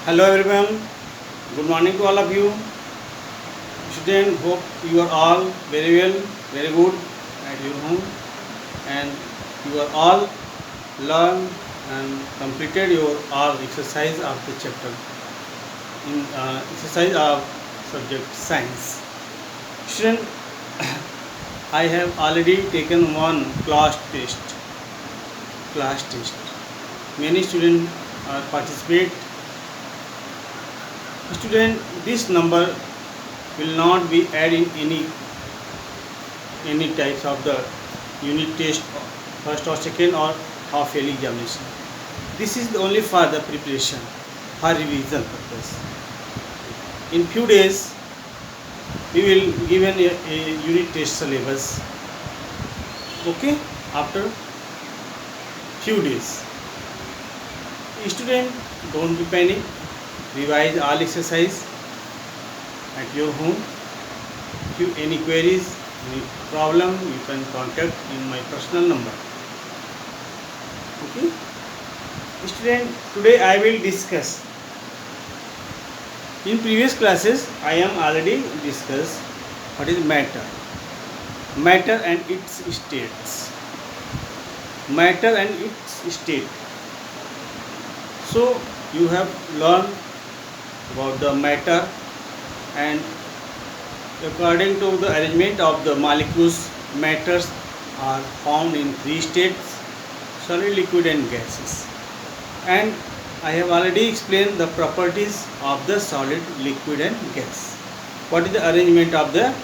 Hello everyone, good morning to all of you. Student, hope you are all very well, very good at your home and you are all learned and completed your all exercise of the chapter in exercise of subject science. Student, I have already taken one class test. Many students are participate. Student, this number will not be added in any types of the unit test, first or second or half yearly examination. This is only for the preparation, for revision purpose. In few days, we will given a unit test syllabus. Okay, after few days. Student, don't be panic. Revise all exercise at your home. If you any queries, any problem, you can contact in my personal number. Okay. Student, today I will discuss. In previous classes, I am already discussed what is matter and its states. Matter and its state. So you have learned about the matter, and according to the arrangement of the molecules, matters are found in three states: solid, liquid and gases. And I have already explained the properties of the solid, liquid and gas. What is the arrangement of the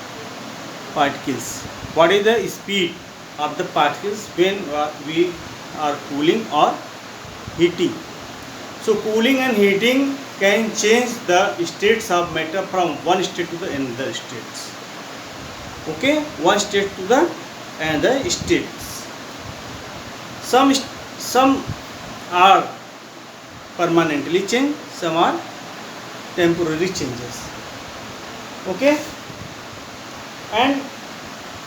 particles? What is the speed of the particles when we are cooling or heating? So cooling and heating can change the states of matter from one state to the another states. Okay, one state to the another states. Some are permanently changed, some are temporary changes. Okay, and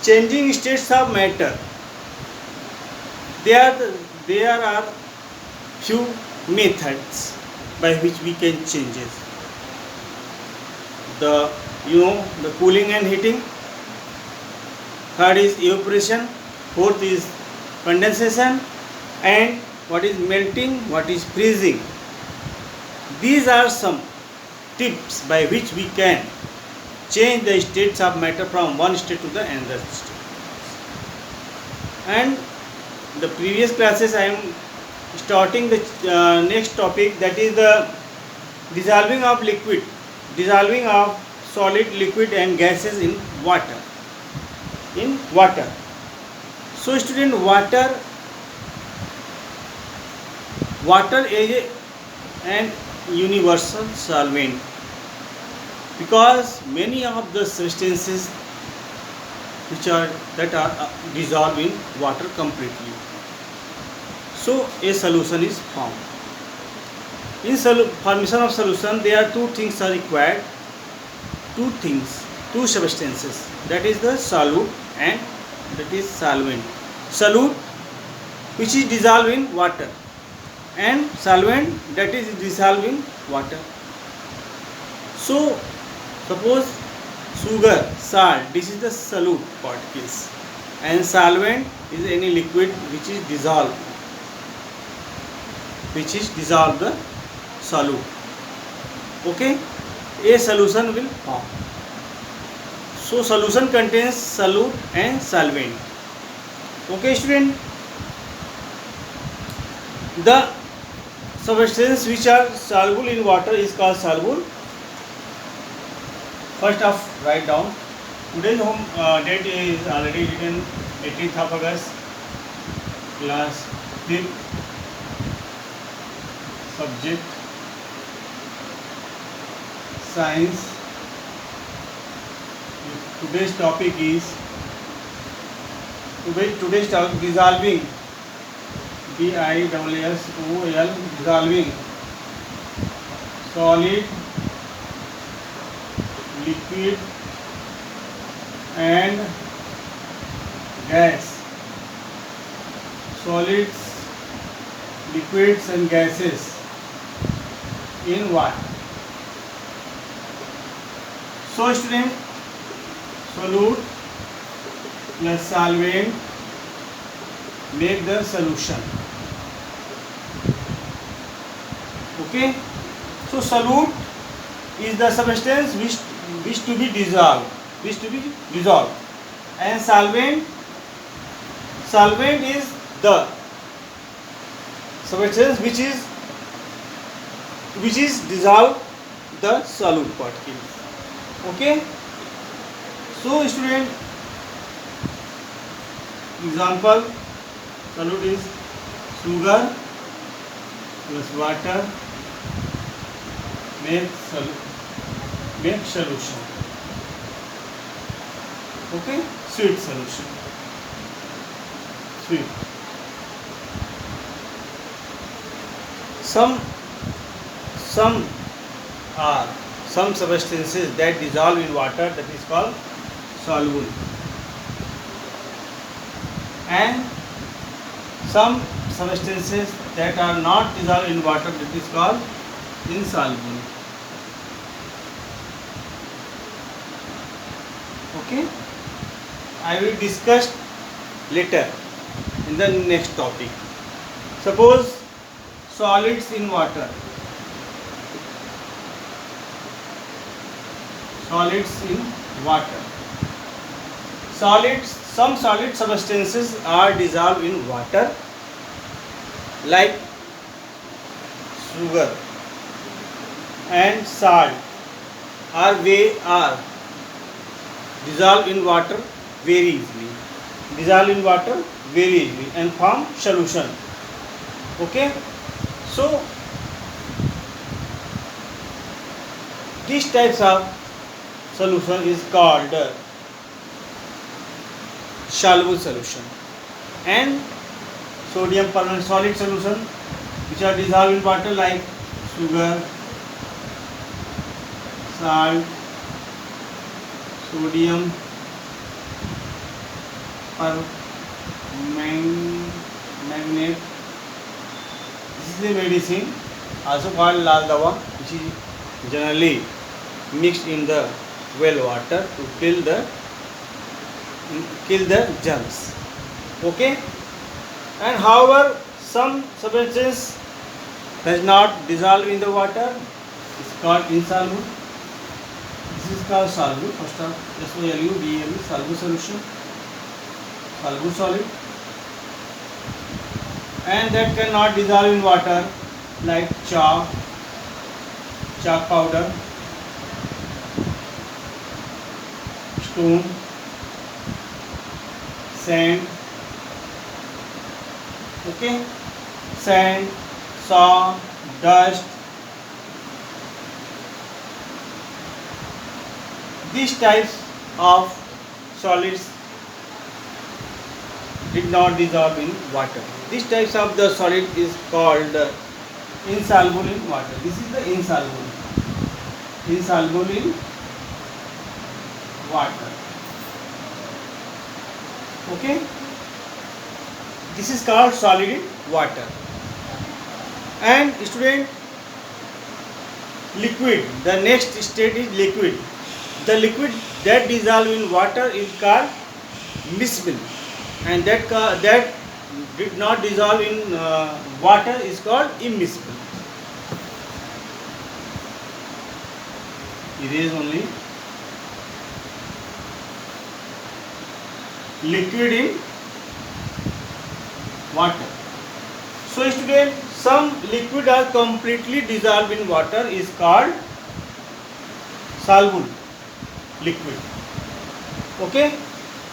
changing states of matter. There are few methods by which we can change it. The cooling and heating. Third is evaporation. Fourth is condensation. And what is melting, what is freezing. These are some tips by which we can change the states of matter from one state to the another state. And the previous classes I am starting the next topic, that is the dissolving of solid, liquid and gases in water. So student, water is an universal solvent, because many of the substances that are dissolved in water completely. So a solution is formed. In formation of solution, there are two things are required. Two substances. That is the solute and that is solvent. Solute, which is dissolved in water, and solvent, that is dissolved in water. So suppose sugar, salt, this is the solute particles, and solvent is any liquid which is dissolved the solute. Okay, a solution will form. So solution contains solute and solvent. Okay student, the substances which are soluble in water is called soluble. First off, write down. Today's date is already written, 18th of August, class 5th, subject science. Today's topic is dissolving, DISSOL, dissolving solid, liquid and gas. Solids, liquids and gases. in water. So student, solute plus solvent make the solution. Okay. So solute is the substance which to be dissolved, and solvent is the substance which is dissolved the solute particles. Okay. So student, example, solute is sugar plus water make solution. Okay, sweet solution. Sweet. Some substances that dissolve in water, that is called soluble, and some substances that are not dissolved in water, that is called insoluble. Okay, I will discuss later in the next topic. Suppose solids in water. Solids in water. Some solid substances are dissolved in water, like sugar and salt are dissolved in water very easily, and form solution. Okay, so these types of solution is called soluble solution, and sodium permanent solid solution which are dissolved in water, like sugar, salt, sodium permanganate. This is a medicine also called lal dawa, which is generally mixed in the well water to kill the germs. Okay, and however some substances does not dissolve in the water, it's called insoluble. This is called soluble. First of SOLUBLE, soluble solution, soluble solid, and that cannot dissolve in water, like chalk powder, stone, sand. Okay, sand, saw, dust. These types of solids did not dissolve in water. These types of the solid is called insoluble in water. This is the insoluble in water. Okay, this is called solid in water. And student, liquid, the next state is liquid. The liquid that dissolve in water is called miscible, and that did not dissolve in water is called immiscible. Erase only. Liquid in water. So student, some liquid are completely dissolved in water is called soluble liquid. Okay,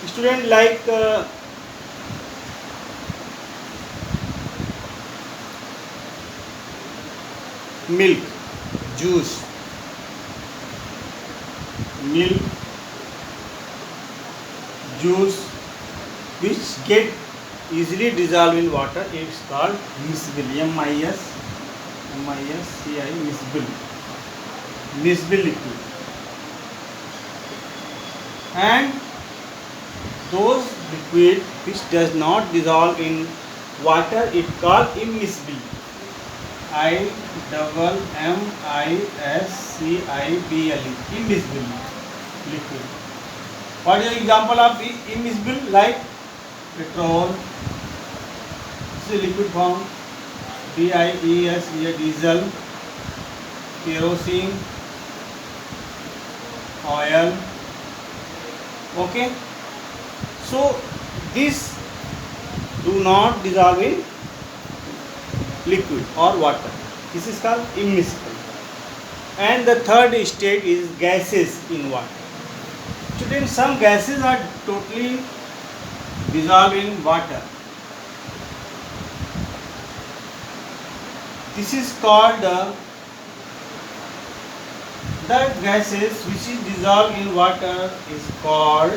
student, like milk, juice, which get easily dissolved in water, it's called miscible. Miscible liquid. And those liquid which does not dissolve in water, it called immiscible. I double M I S C I B L E, immiscible liquid. What is the example of immiscible? Like petrol, this is a liquid form. DIES is a diesel, kerosene, oil. Okay, so this do not dissolve in liquid or water. This is called immiscible. And the third state is gases in water. Today some gases are totally dissolved in water. This is called the gases which is dissolved in water is called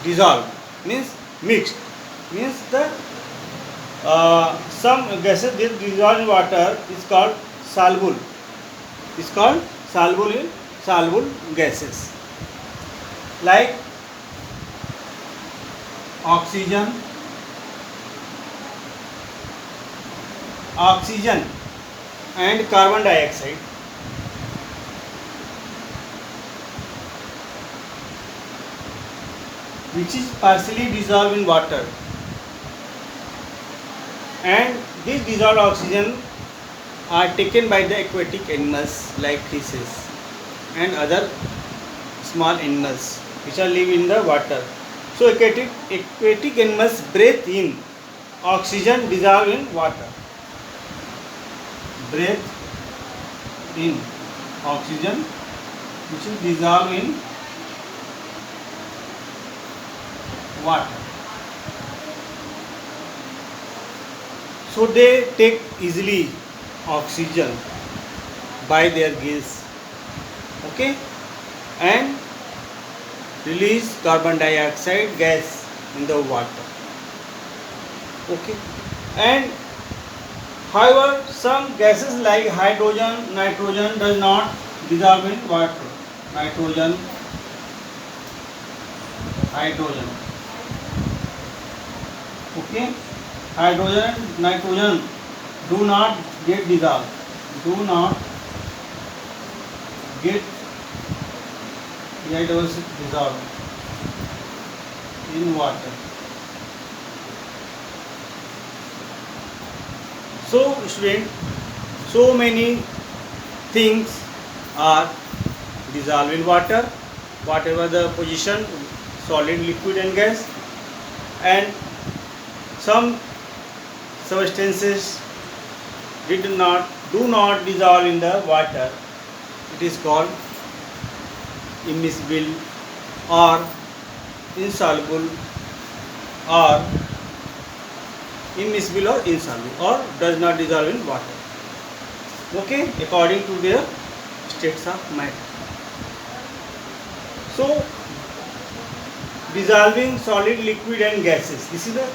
dissolved, means mixed, means the some gases that dissolve in water is called soluble. Is called soluble gases, like oxygen, and carbon dioxide. Which is partially dissolved in water, and this dissolved oxygen are taken by the aquatic animals like fishes and other small animals which are live in the water. So aquatic animals breathe in oxygen dissolved in water. Breathe in oxygen which is dissolved in water. So they take easily oxygen by their gills, okay, and release carbon dioxide gas in the water, okay. And however, some gases like hydrogen, nitrogen does not dissolve in water. Hydrogen, okay. Hydrogen and nitrogen do not get dissolved. Do not get dissolved in water. So student, so many things are dissolved in water, whatever the position, solid, liquid and gas, and some substances do not dissolve in the water. It is called immiscible or insoluble, or insoluble, or does not dissolve in water, okay, according to their states of matter. So dissolving solid, liquid and gases, this is the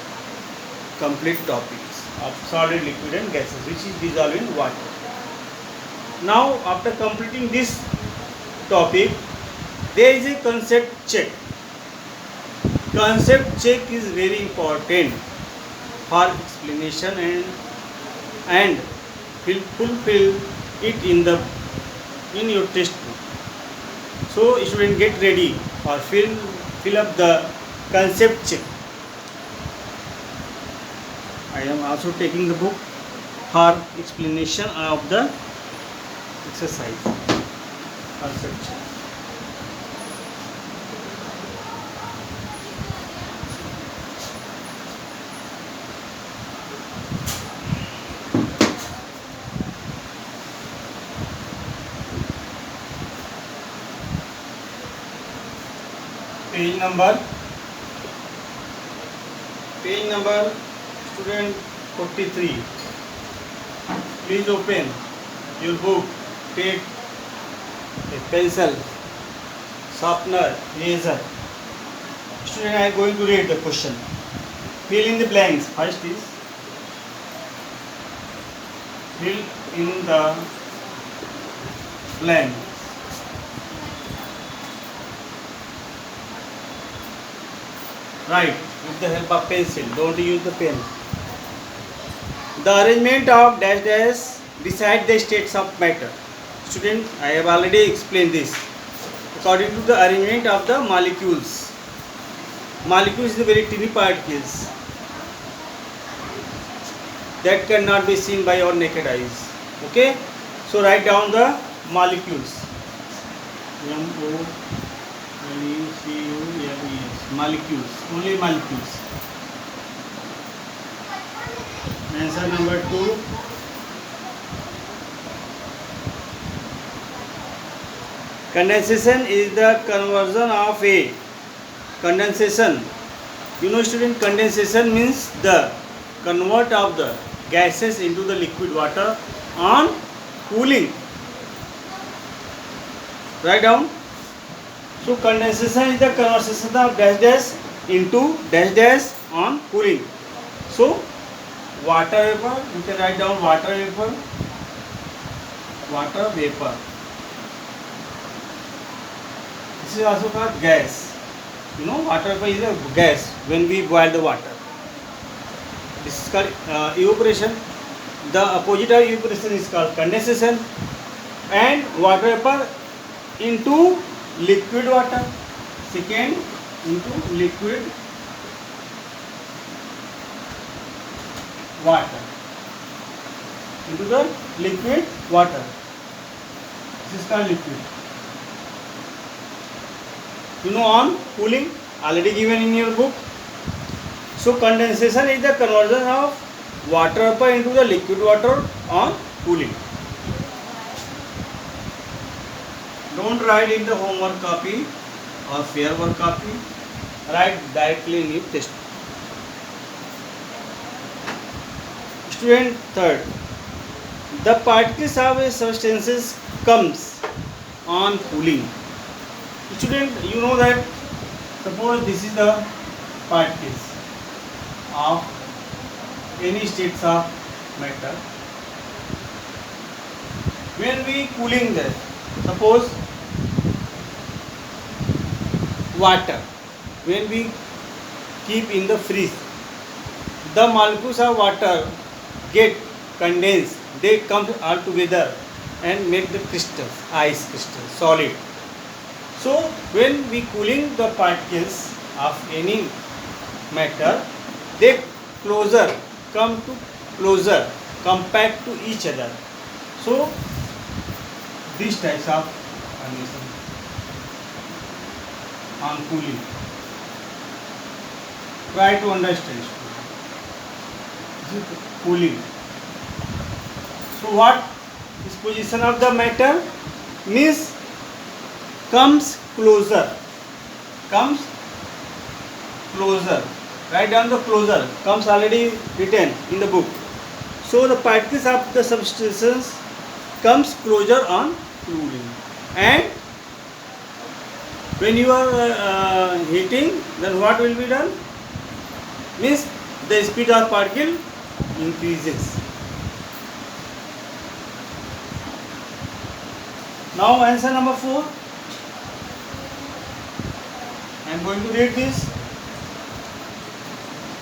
complete topics of solid, liquid and gases which is dissolved in water. Now after completing this topic, there is a concept check. Concept check is very important for explanation and fulfill it in your textbook. So student, get ready or fill up the concept check. I am also taking the book for explanation of the exercise. Concept check. Page number student 43. Please open your book, take a pencil, sharpener, eraser. Student, I am going to read the question. Fill in the blanks. First is fill in the blank. Write with the help of pencil. Don't use the pen. The arrangement of dash dash decide the states of matter. Student, I have already explained this. According to the arrangement of the molecules. Molecules is the very tiny particles that cannot be seen by our naked eyes. Okay, so write down the molecules. M-O-L-E-C-U-L-E-S. Molecules, only molecules. Answer number 2. Condensation is the conversion of a condensation. You know, student, condensation means the convert of the gases into the liquid water on cooling. Write down. So condensation is the conversion of dash dash into dash dash on cooling. So water vapor, you can write down water vapor. Water vapor. This is also called gas. You know, water vapor is a gas when we boil the water. This is called evaporation. The opposite of evaporation is called condensation. And water vapor into liquid water. Second, into liquid water. Into the liquid water. This is called liquid. You know, on cooling, already given in your book. So condensation is the conversion of water vapor into the liquid water on cooling. Don't write in the homework copy or fair work copy. Write directly in your test. Student, third, the particles of a substances comes on cooling. Student, you know that suppose this is the particles of any states of matter. When we cooling that, suppose water, when we keep in the freeze, the molecules of water get condensed, they come all together and make the crystals, ice crystal, solid. So when we cooling the particles of any matter, they closer, come to closer, compact to each other. So these types of condition on cooling. Try to understand. This is cooling. So what is position of the matter? Means comes closer. Comes closer. Write down the closer. Comes already written in the book. So the particles of the substances comes closer on cooling. And when you are heating, then what will be done? Means the speed of particle increases. Now answer number 4. I am going to read this.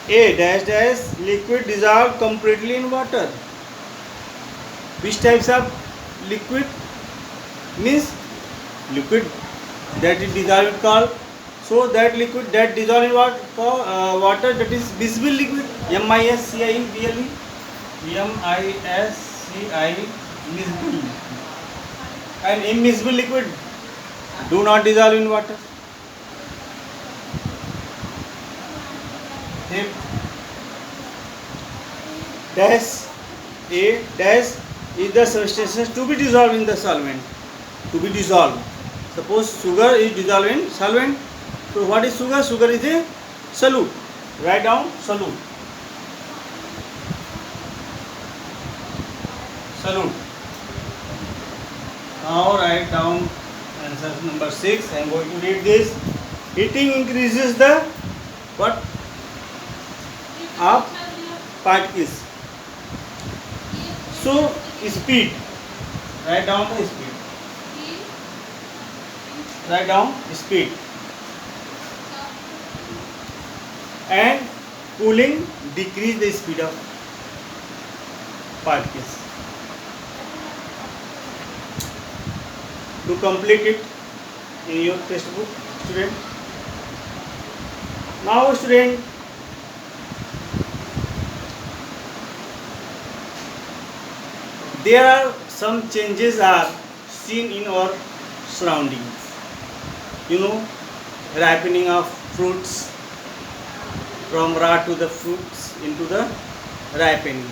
A dash dash liquid dissolved completely in water. Which types of liquid? Means liquid that is dissolved called. So that liquid that dissolved in water, that is miscible liquid. MISCIBLE. MISCI miscible. And immiscible liquid do not dissolve in water. If dash A dash is the substance to be dissolved in the solvent. To be dissolved. Suppose sugar is dissolved in solvent. So what is sugar? Sugar is a solute. Write down solute. Solute. Now write down answer number 6. I am going to read this. Heating increases the what? Of particles. So speed. Write down the speed. Write down speed. And cooling decrease the speed of particles. To complete it in your textbook, student. Now, student, there are some changes are seen in our surroundings. You know, ripening of fruits, from raw to the fruits into the ripening.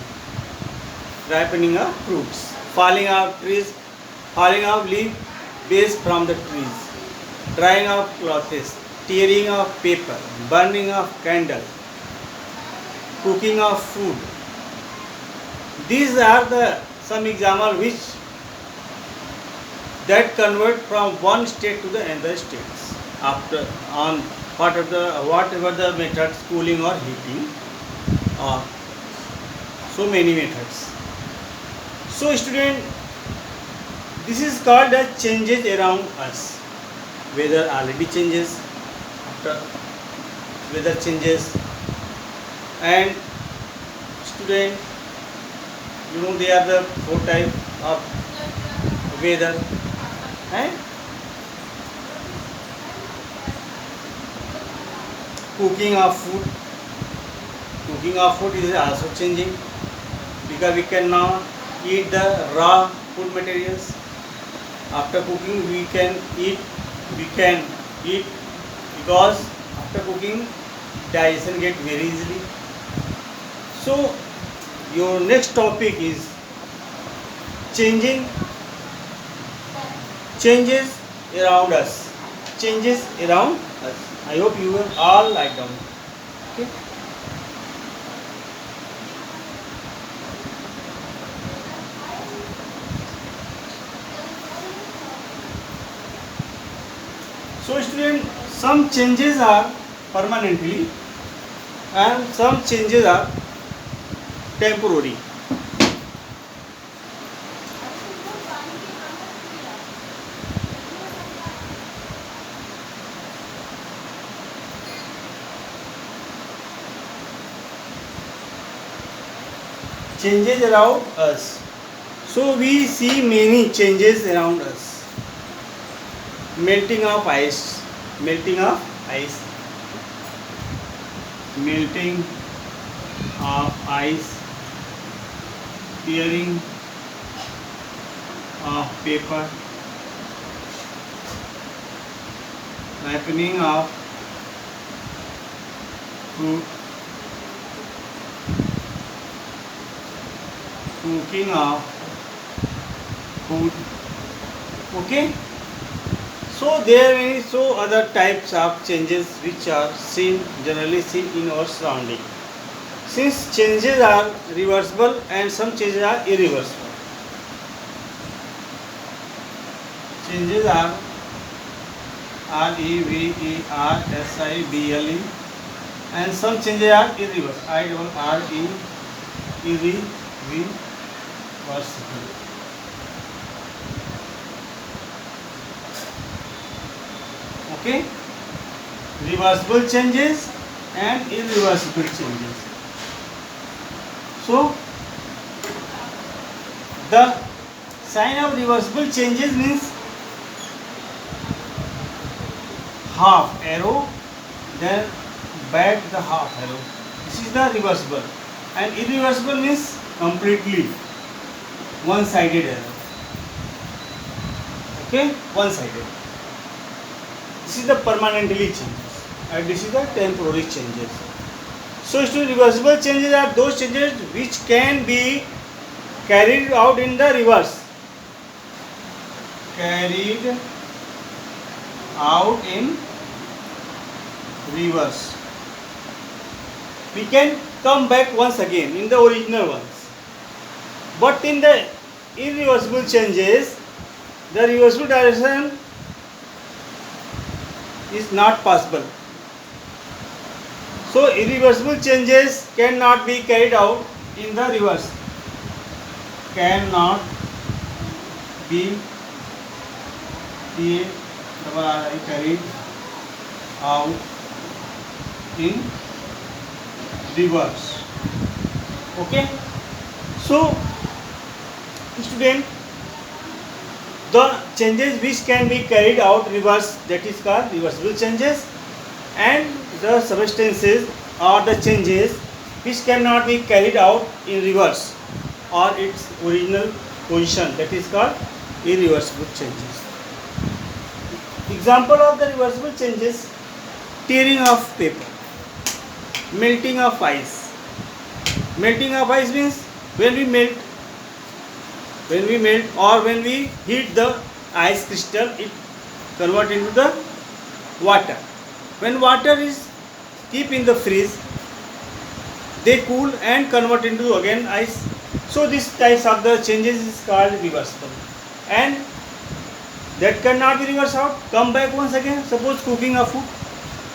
Ripening of fruits, falling of trees, falling of leaf base from the trees, drying of clothes, tearing of paper, burning of candle, cooking of food. These are the some examples which that convert from one state to the another states after on whatever the methods, cooling or heating, or so many methods. So student, this is called as changes around us. Weather already changes, after weather changes, and student, you know they are the four types of weather, and cooking of food. Cooking of food is also changing because we cannot eat the raw food materials. After cooking we can eat because after cooking digestion get very easily. So your next topic is changes around us. Changes around us. I hope you will all write down. Okay. So student, some changes are permanently and some changes are temporary. Changes around us. So we see many changes around us. Melting of ice, melting of ice, melting of ice, tearing of paper, ripening of fruit, cooking of food. Okay. So there are so other types of changes which are generally seen in our surrounding. Since changes are reversible and some changes are irreversible. Changes are reversible and some changes are irreversible. Irreversible. Okay, reversible changes and irreversible changes. So the sign of reversible changes means half arrow, then back the half arrow. This is the reversible, and irreversible means completely one-sided arrow. Okay, one-sided. This is the permanently changes and this is the temporary changes. So reversible changes are those changes which can be carried out in the reverse. Carried out in reverse. We can come back once again in the original ones. But in the irreversible changes, the reversible direction is not possible. So irreversible changes cannot be carried out in the reverse. Cannot be carried out in reverse. Okay. So Student, the changes which can be carried out reverse, that is called reversible changes, and the substances or the changes which cannot be carried out in reverse or its original position, that is called irreversible changes. Example of the reversible changes: tearing of paper, melting of ice. Melting of ice means when we melt or when we heat the ice crystal, it convert into the water. When water is keep in the freeze, they cool and convert into again ice. So this types of the changes is called reversible, and that cannot be reversed out. Come back once again. Suppose cooking a food,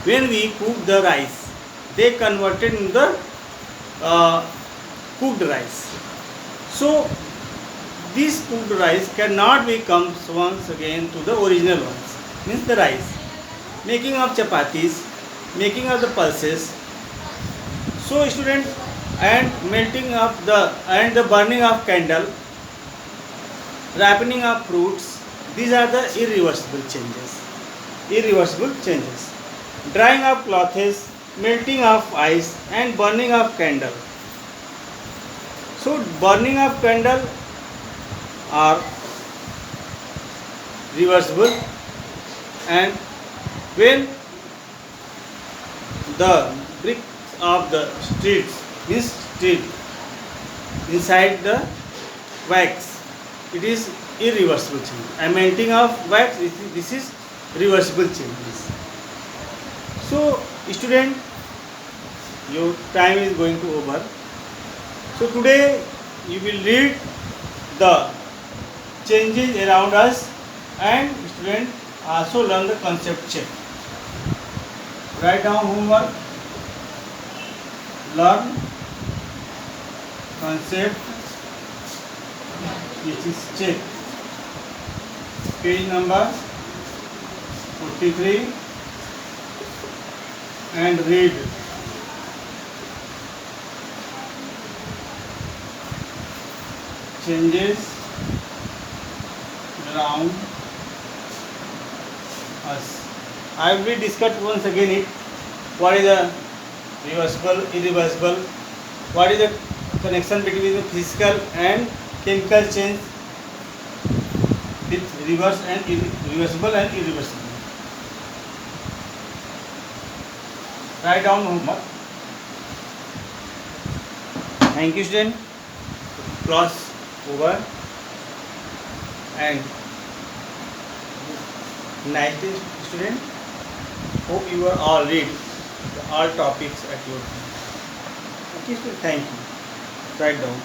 when we cook the rice, they converted into the cooked rice. So this cooked rice cannot be comes once again to the original ones, means the rice. Making of chapatis, making of the pulses. So student, and melting of the and the burning of candle, ripening of fruits, these are the irreversible changes. Irreversible changes. Drying of clothes, melting of ice, and burning of candle. So burning of candle are reversible, and when the bricks of the streets, means street, inside the wax, it is irreversible change. And melting of wax, this is reversible changes. So student, your time is going to over. So today you will read the changes around us, and student also learn the concept check. Write down homework. Learn concept which is check. Page number 43, and read. Changes around us. I will discuss once again it. What is the reversible, irreversible? What is the connection between the physical and chemical change with reverse and reversible and irreversible? Write down homework. Thank you, student. Class over, and nice day, student. Hope you are all read all topics at your time. Okay, student. Thank you. Write down.